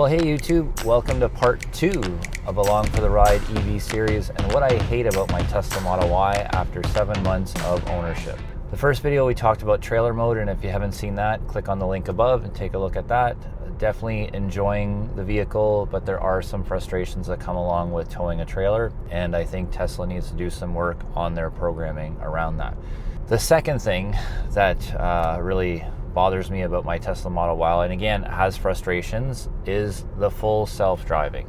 Well, hey YouTube, welcome to part 2 of Along for the Ride EV series and what I hate about my Tesla Model Y after 7 months of ownership. The first video we talked about trailer mode, and if you haven't seen that, click on the link above and take a look at that. Definitely enjoying the vehicle, but there are some frustrations that come along with towing a trailer, and I think Tesla needs to do some work on their programming around that. The second thing that really bothers me about my Tesla Model Y, and again has frustrations, is the full self-driving.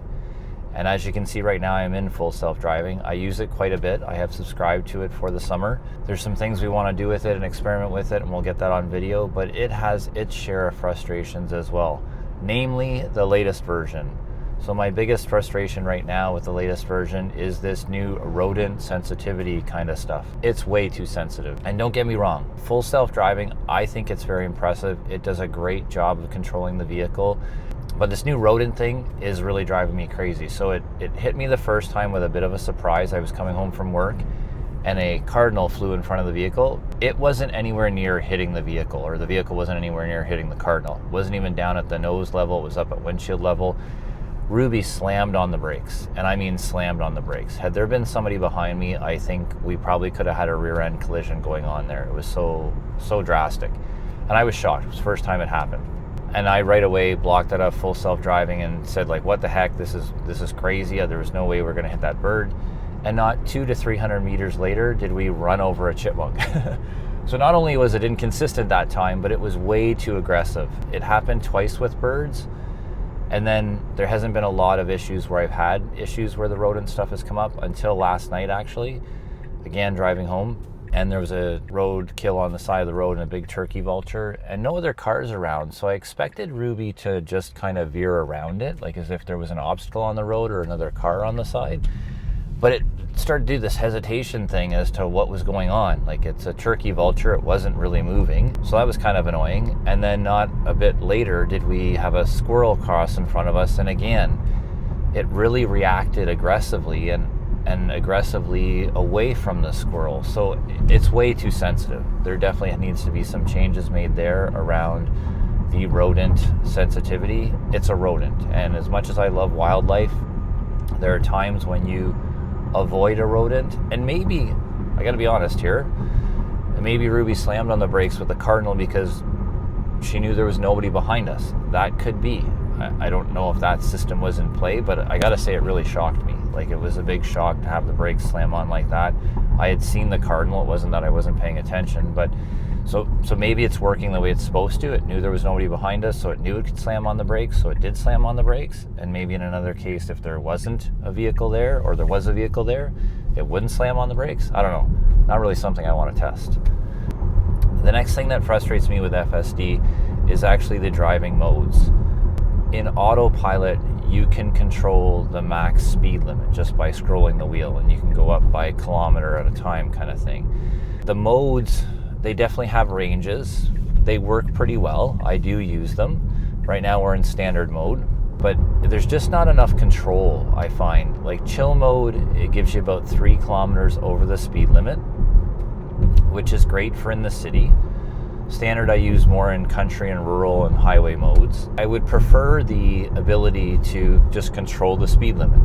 And as you can see right now, I'm in full self-driving. I use it quite a bit. I have subscribed to it for the summer. There's some things we want to do with it and experiment with it, and we'll get that on video, but it has its share of frustrations as well, namely the latest version. So my biggest frustration right now with the latest version is this new rodent sensitivity kind of stuff. It's way too sensitive. And don't get me wrong, full self-driving, I think it's very impressive. It does a great job of controlling the vehicle. But this new rodent thing is really driving me crazy. So it hit me the first time with a bit of a surprise. I was coming home from work and a cardinal flew in front of the vehicle. It wasn't anywhere near hitting the vehicle, or the vehicle wasn't anywhere near hitting the cardinal. It wasn't even down at the nose level, it was up at windshield level. Ruby slammed on the brakes, and I mean slammed on the brakes. Had there been somebody behind me, I think we probably could have had a rear end collision going on there. It was so drastic. And I was shocked. It was the first time it happened. And I right away blocked it up full self-driving and said, like, what the heck, this is crazy. There was no way we're gonna hit that bird. And not 200 to 300 meters later did we run over a chipmunk. So not only was it inconsistent that time, but it was way too aggressive. It happened twice with birds. And then there hasn't been a lot of issues where I've had issues where the rodent stuff has come up until last night, actually. Again, driving home, and there was a road kill on the side of the road and a big turkey vulture and no other cars around. So I expected Ruby to just kind of veer around it, like as if there was an obstacle on the road or another car on the side. But it started to do this hesitation thing as to what was going on. Like, it's a turkey vulture, it wasn't really moving. So that was kind of annoying. And then not a bit later did we have a squirrel cross in front of us. And again, it really reacted aggressively and aggressively away from the squirrel. So it's way too sensitive. There definitely needs to be some changes made there around the rodent sensitivity. It's a rodent. And as much as I love wildlife, there are times when you avoid a rodent, and maybe, I gotta be honest here, maybe Ruby slammed on the brakes with the cardinal because she knew there was nobody behind us. That could be. I don't know if that system was in play, but I gotta say it really shocked me. Like, it was a big shock to have the brakes slam on like that. I had seen the cardinal, it wasn't that I wasn't paying attention, but so maybe it's working the way it's supposed to. It knew there was nobody behind us, so it knew it could slam on the brakes, so it did slam on the brakes. And maybe in another case, if there wasn't a vehicle there, or there was a vehicle there, it wouldn't slam on the brakes. I don't know. Not really something I want to test. The next thing that frustrates me with FSD is actually the driving modes. In autopilot, you can control the max speed limit just by scrolling the wheel, and you can go up by a kilometer at a time kind of thing. The modes, they definitely have ranges. They work pretty well. I do use them. Right now we're in standard mode, but there's just not enough control, I find. Like chill mode, it gives you about 3 kilometers over the speed limit, which is great for in the city. Standard I use more in country and rural and highway modes. I would prefer the ability to just control the speed limit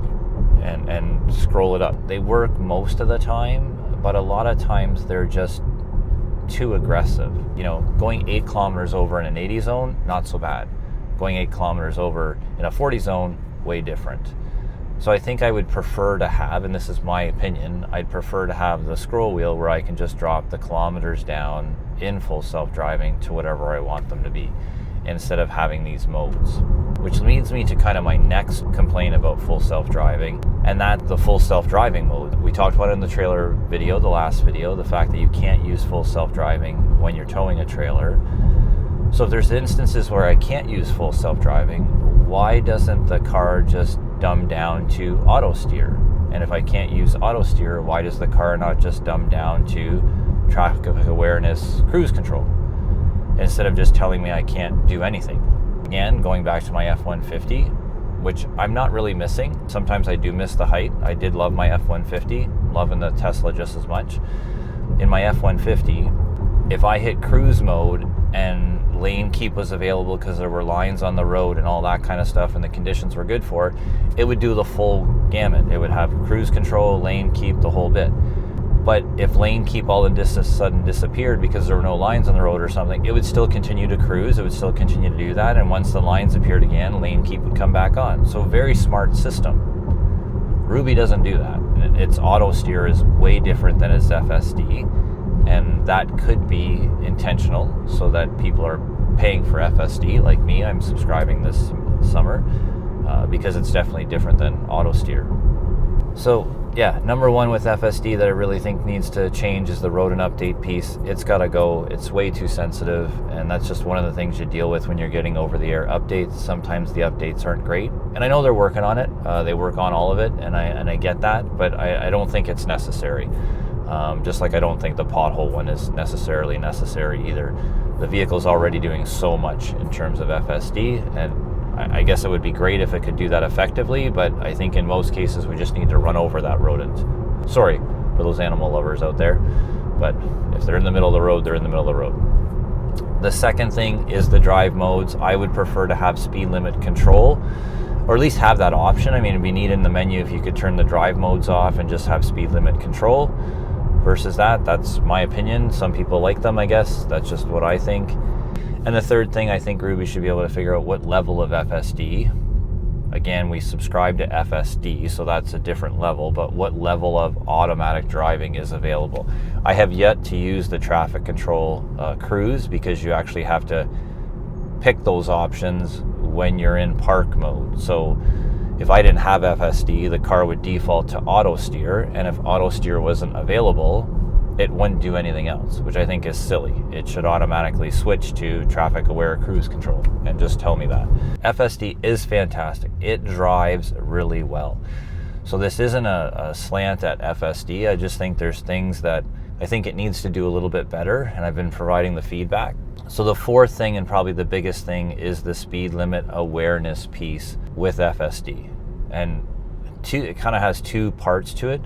and scroll it up. They work most of the time, but a lot of times they're just too aggressive. You know, going 8 kilometers over in an 80 zone, not so bad. Going 8 kilometers over in a 40 zone, way different. So I think I would prefer to have, and this is my opinion, I'd prefer to have the scroll wheel where I can just drop the kilometers down in full self-driving to whatever I want them to be, instead of having these modes. Which leads me to kind of my next complaint about full self-driving, and that's the full self-driving mode. We talked about it in the trailer video, the last video, the fact that you can't use full self-driving when you're towing a trailer. So if there's instances where I can't use full self-driving, why doesn't the car just dumb down to auto steer? And if I can't use auto steer, why does the car not just dumb down to traffic awareness cruise control instead of just telling me I can't do anything? Again, going back to my F-150, which I'm not really missing. Sometimes I do miss the height. I did love my F-150, loving the Tesla just as much. In my F-150, if I hit cruise mode and lane keep was available because there were lines on the road and all that kind of stuff and the conditions were good for it, it would do the full gamut. It would have cruise control, lane keep, the whole bit. But if lane keep all of a sudden disappeared because there were no lines on the road or something, it would still continue to cruise, it would still continue to do that, and once the lines appeared again, lane keep would come back on. So very smart system. Ruby doesn't do that. Its auto steer is way different than its FSD, and that could be intentional so that people are paying for FSD like me. I'm subscribing this summer because it's definitely different than auto steer. So yeah, number one with FSD that I really think needs to change is the rodent update piece. It's got to go. It's way too sensitive, and that's just one of the things you deal with when you're getting over-the-air updates. Sometimes the updates aren't great, and I know they're working on it. They work on all of it, and I get that, but I don't think it's necessary. Just like I don't think the pothole one is necessarily necessary either. The vehicle's already doing so much in terms of FSD, and I guess it would be great if it could do that effectively, but I think in most cases we just need to run over that rodent. Sorry for those animal lovers out there, but if they're in the middle of the road, they're in the middle of the road. The second thing is the drive modes. I would prefer to have speed limit control, or at least have that option. I mean, it'd be neat in the menu if you could turn the drive modes off and just have speed limit control versus that. That's my opinion. Some people like them, I guess. That's just what I think. And the third thing, I think Ruby should be able to figure out what level of FSD. Again, we subscribe to FSD, so that's a different level, but what level of automatic driving is available. I have yet to use the traffic control cruise because you actually have to pick those options when you're in park mode. So if I didn't have FSD, the car would default to auto steer, and if auto steer wasn't available, it wouldn't do anything else, which I think is silly. It should automatically switch to traffic aware cruise control and just tell me that. FSD is fantastic. It drives really well. So this isn't a slant at FSD. I just think there's things that I think it needs to do a little bit better, and I've been providing the feedback. So the fourth thing, and probably the biggest thing, is the speed limit awareness piece with FSD. And it kind of has two parts to it.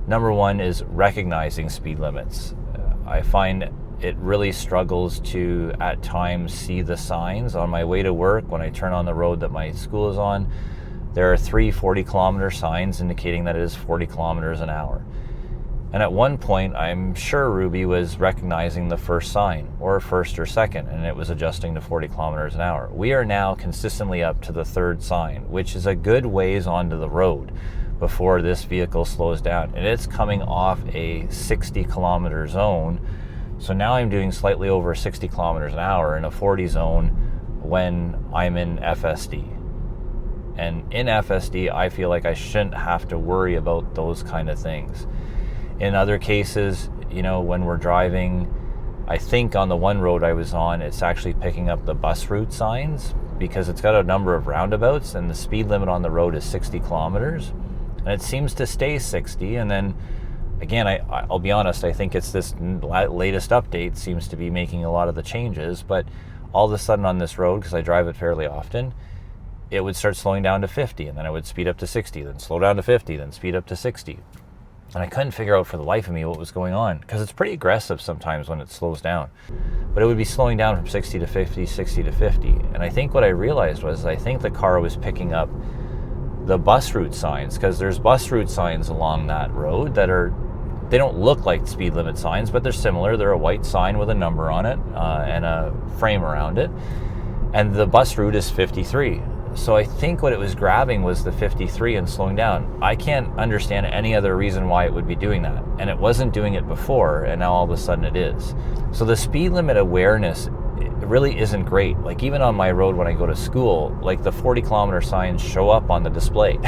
Number one is recognizing speed limits. I find it really struggles to, at times, see the signs. On my way to work, when I turn on the road that my school is on, there are 3 40-kilometer signs indicating that it is 40 kilometers an hour. And at one point, I'm sure Ruby was recognizing the first sign, or first or second, and it was adjusting to 40 kilometers an hour. We are now consistently up to the third sign, which is a good ways onto the road before this vehicle slows down, and it's coming off a 60 kilometer zone. So now I'm doing slightly over 60 kilometers an hour in a 40 zone when I'm in FSD. And in FSD, I feel like I shouldn't have to worry about those kind of things. In other cases, you know, when we're driving, I think on the one road I was on, it's actually picking up the bus route signs because it's got a number of roundabouts, and the speed limit on the road is 60 kilometers. And it seems to stay 60, and then again, I'll be honest, I think it's this latest update seems to be making a lot of the changes, but all of a sudden on this road, because I drive it fairly often, it would start slowing down to 50, and then it would speed up to 60, then slow down to 50, then speed up to 60. And I couldn't figure out for the life of me what was going on, because it's pretty aggressive sometimes when it slows down. But it would be slowing down from 60 to 50, 60 to 50. And I think what I realized was I think the car was picking up the bus route signs, because there's bus route signs along that road that they don't look like speed limit signs, but they're similar. They're a white sign with a number on it and a frame around it. And the bus route is 53. So I think what it was grabbing was the 53 and slowing down. I can't understand any other reason why it would be doing that. And it wasn't doing it before, and now all of a sudden it is. So the speed limit awareness, it really isn't great. Like even on my road when I go to school, like the 40 kilometer signs show up on the display.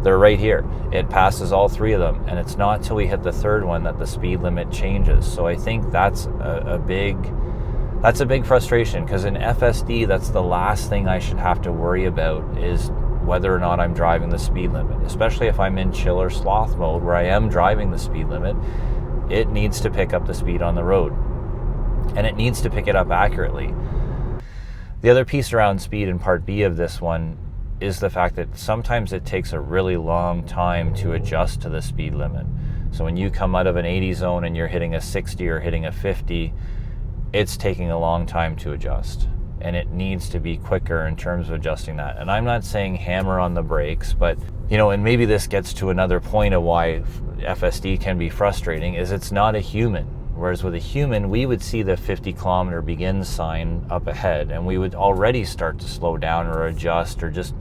They're right here. It passes all three of them, and it's not till we hit the third one that the speed limit changes. So I think that's a big frustration, because in FSD, that's the last thing I should have to worry about, is whether or not I'm driving the speed limit. Especially if I'm in chill or sloth mode where I am driving the speed limit, it needs to pick up the speed on the road. And it needs to pick it up accurately. The other piece around speed in part B of this one is the fact that sometimes it takes a really long time to adjust to the speed limit. So when you come out of an 80 zone and you're hitting a 60 or hitting a 50, it's taking a long time to adjust, and it needs to be quicker in terms of adjusting that. And I'm not saying hammer on the brakes, but and maybe this gets to another point of why FSD can be frustrating, is it's not a human. Whereas with a human, we would see the 50-kilometer begin sign up ahead, and we would already start to slow down or adjust or just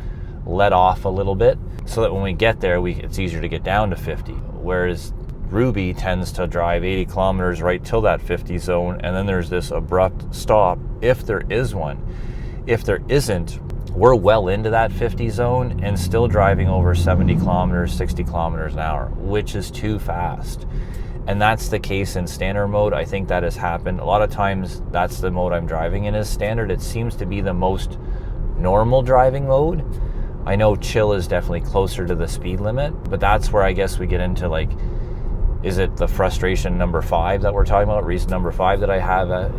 let off a little bit, so that when we get there, it's easier to get down to 50. Whereas Ruby tends to drive 80 kilometers right till that 50 zone, and then there's this abrupt stop, if there is one. If there isn't, we're well into that 50 zone and still driving over 70 kilometers, 60 kilometers an hour, which is too fast. And that's the case in standard mode. I think that has happened. A lot of times, that's the mode I'm driving in is standard. It seems to be the most normal driving mode. I know chill is definitely closer to the speed limit, but that's where I guess we get into is it the frustration number 5 that we're talking about? Reason number 5 that I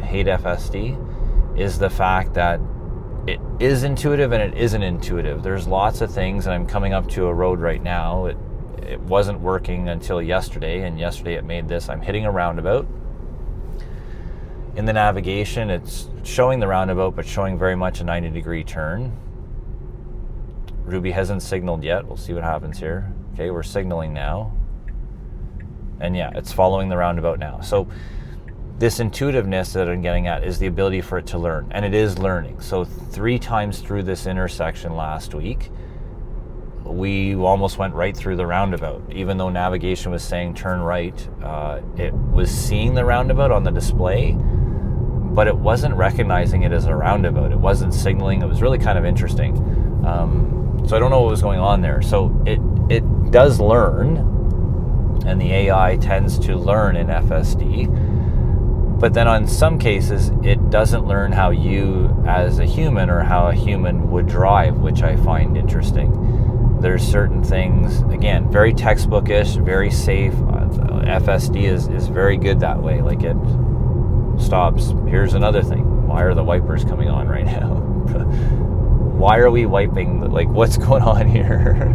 hate FSD is the fact that it is intuitive and it isn't intuitive. There's lots of things, and I'm coming up to a road right now. It wasn't working until yesterday, and yesterday it made this. I'm hitting a roundabout. In the navigation, it's showing the roundabout, but showing very much a 90-degree turn. Ruby hasn't signaled yet. We'll see what happens here. Okay, we're signaling now. And yeah, it's following the roundabout now. So this intuitiveness that I'm getting at is the ability for it to learn, and it is learning. So 3 times through this intersection last week, we almost went right through the roundabout. Even though navigation was saying turn right, it was seeing the roundabout on the display, but it wasn't recognizing it as a roundabout. It wasn't signaling. It was really kind of interesting. So I don't know what was going on there. So it does learn, and the AI tends to learn in FSD. But then on some cases, it doesn't learn how you as a human or how a human would drive, which I find interesting. There's certain things, again, very textbookish, very safe. FSD is very good that way. It stops. Here's another thing. Why are the wipers coming on right now? Why are we wiping? What's going on here?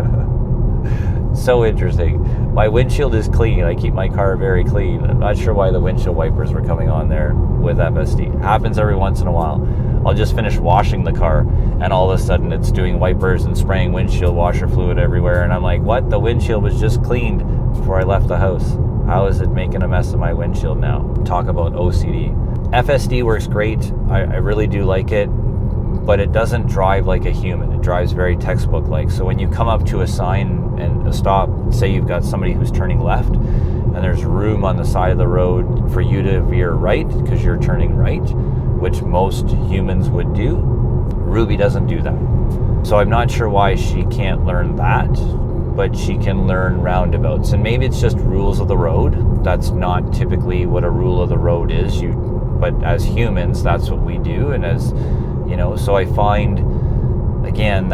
So interesting. My windshield is clean. I keep my car very clean. I'm not sure why the windshield wipers were coming on there with FSD. Happens every once in a while. I'll just finish washing the car, and all of a sudden it's doing wipers and spraying windshield washer fluid everywhere, and I'm like, what? The windshield was just cleaned before I left the house. How is it making a mess of my windshield now? Talk about OCD. FSD works great. I really do like it, but it doesn't drive like a human. It drives very textbook-like. So when you come up to a sign and a stop, say you've got somebody who's turning left, and there's room on the side of the road for you to veer right because you're turning right, which most humans would do, Ruby doesn't do that. So I'm not sure why she can't learn that, but she can learn roundabouts. And maybe it's just rules of the road. That's not typically what a rule of the road is. But as humans, that's what we do. And as so I find, again,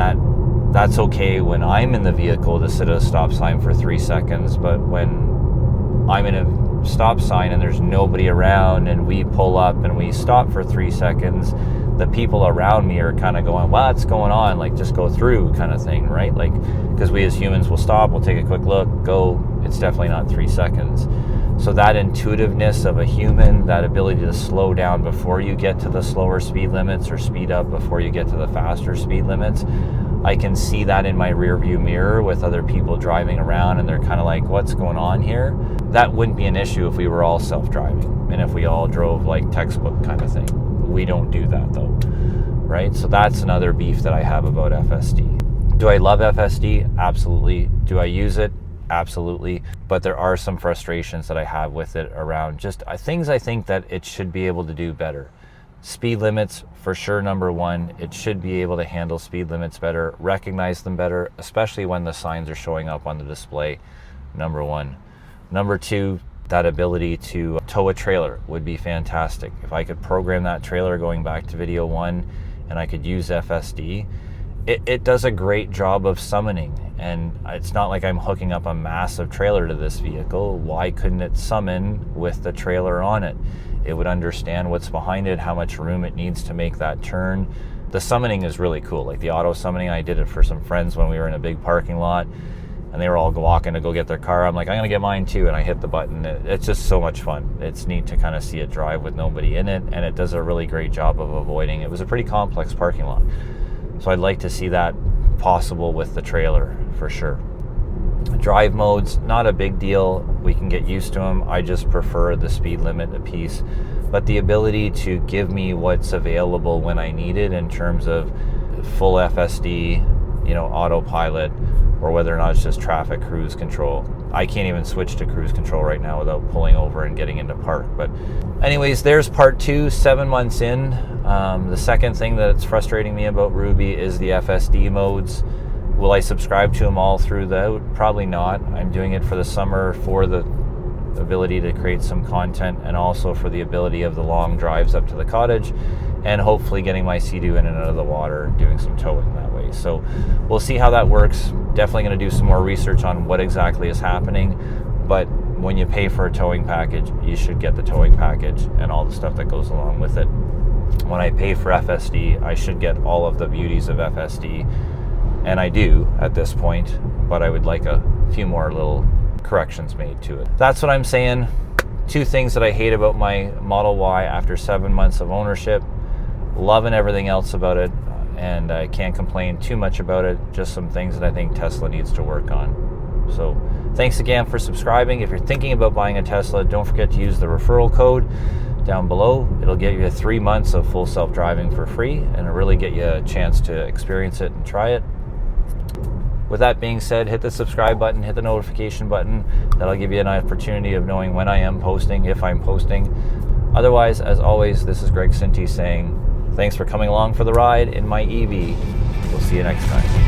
that's okay when I'm in the vehicle to sit at a stop sign for 3 seconds, but when I'm in a stop sign and there's nobody around and we pull up and we stop for 3 seconds, the people around me are kind of going, what's going on? Just go through kind of thing, right? Because we as humans will stop, we'll take a quick look, go. It's definitely not 3 seconds. So that intuitiveness of a human, that ability to slow down before you get to the slower speed limits or speed up before you get to the faster speed limits, I can see that in my rear view mirror with other people driving around, and they're kind of like, what's going on here? That wouldn't be an issue if we were all self-driving and if we all drove like textbook kind of thing. We don't do that though, right? So that's another beef that I have about FSD. Do I love FSD? Absolutely. Do I use it? Absolutely. But there are some frustrations that I have with it around just things I think that it should be able to do better. Speed limits, for sure, number 1. It should be able to handle speed limits better, recognize them better, especially when the signs are showing up on the display, number 1. Number 2, that ability to tow a trailer would be fantastic. If I could program that trailer, going back to video 1, and I could use FSD, it does a great job of summoning, and it's not like I'm hooking up a massive trailer to this vehicle. Why couldn't it summon with the trailer on it? It would understand what's behind it, how much room it needs to make that turn. The summoning is really cool. The auto summoning, I did it for some friends when we were in a big parking lot. and they were all walking to go get their car. I'm like, I'm gonna get mine too, and I hit the button. It's just so much fun. It's neat to kind of see it drive with nobody in it, and it does a really great job of avoiding. It was a pretty complex parking lot, so I'd like to see that possible with the trailer for sure. Drive modes, not a big deal. We can get used to them. I just prefer the speed limit a piece, but the ability to give me what's available when I need it in terms of full FSD, autopilot, or whether or not it's just traffic cruise control. I can't even switch to cruise control right now without pulling over and getting into park. But anyways, there's part 2, 7 months in. The second thing that's frustrating me about Ruby is the FSD modes. Will I subscribe to them all throughout? Probably not. I'm doing it for the summer for the ability to create some content, and also for the ability of the long drives up to the cottage, and hopefully getting my Sea-Doo in and out of the water, doing some towing that way. So we'll see how that works. Definitely going to do some more research on what exactly is happening, but when you pay for a towing package, you should get the towing package and all the stuff that goes along with it. When I pay for FSD, I should get all of the beauties of FSD, and I do at this point, but I would like a few more little corrections made to it. That's what I'm saying. 2 things that I hate about my Model Y after 7 months of ownership. Loving everything else about it, and I can't complain too much about it. Just some things that I think Tesla needs to work on. So thanks again for subscribing. If you're thinking about buying a Tesla, don't forget to use the referral code down below. It'll get you 3 months of full self-driving for free, and it'll really get you a chance to experience it and try it. With that being said, hit the subscribe button, hit the notification button. That'll give you an opportunity of knowing when I am posting, if I'm posting. Otherwise, as always, this is Greg Sinti saying, thanks for coming along for the ride in my EV. We'll see you next time.